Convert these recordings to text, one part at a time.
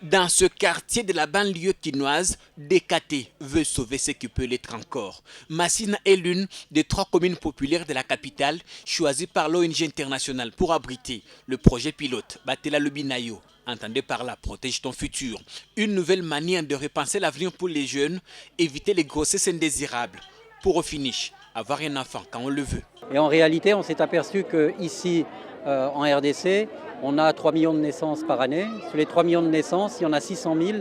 Dans ce quartier de la banlieue quinoise, DKT veut sauver ce qui peut l'être encore. Massina est l'une des 3 communes populaires de la capitale choisies par l'ONG internationale pour abriter le projet pilote Batela Lobinayo. Entendez par là, protège ton futur. Une nouvelle manière de repenser l'avenir pour les jeunes, éviter les grossesses indésirables. Pour au finish, avoir un enfant quand on le veut. Et en réalité, on s'est aperçu qu'ici, en RDC, on a 3 millions de naissances par année. Sur les 3 millions de naissances, il y en a 600 000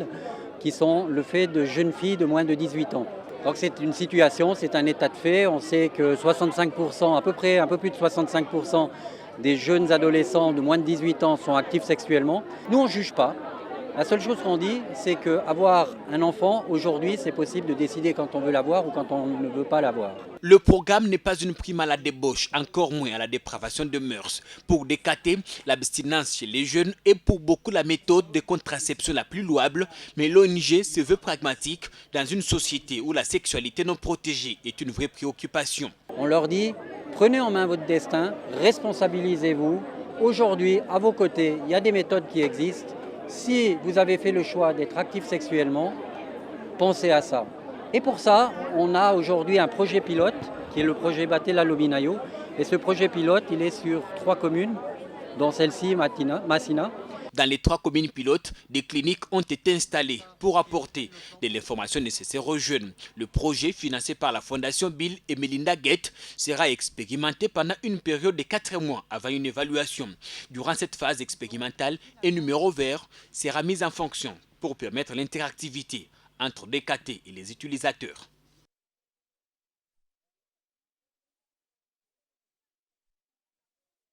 qui sont le fait de jeunes filles de moins de 18 ans. Donc c'est une situation, c'est un état de fait. On sait que 65%, à peu près un peu plus de 65% des jeunes adolescents de moins de 18 ans sont actifs sexuellement. Nous, on ne juge pas. La seule chose qu'on dit, c'est qu'avoir un enfant, aujourd'hui, c'est possible de décider quand on veut l'avoir ou quand on ne veut pas l'avoir. Le programme n'est pas une prime à la débauche, encore moins à la dépravation de mœurs. Pour DKT, l'abstinence chez les jeunes est pour beaucoup la méthode de contraception la plus louable, mais l'ONG se veut pragmatique dans une société où la sexualité non protégée est une vraie préoccupation. On leur dit, prenez en main votre destin, responsabilisez-vous. Aujourd'hui, à vos côtés, il y a des méthodes qui existent. Si vous avez fait le choix d'être actif sexuellement, pensez à ça. Et pour ça, on a aujourd'hui un projet pilote, qui est le projet Batela Lobinayo. Et ce projet pilote, il est sur 3 communes, dont celle-ci, Massina. Dans les 3 communes pilotes, des cliniques ont été installées pour apporter de l'information nécessaire aux jeunes. Le projet, financé par la Fondation Bill et Melinda Gates, sera expérimenté pendant une période de 4 mois avant une évaluation. Durant cette phase expérimentale, un numéro vert sera mis en fonction pour permettre l'interactivité entre DKT et les utilisateurs.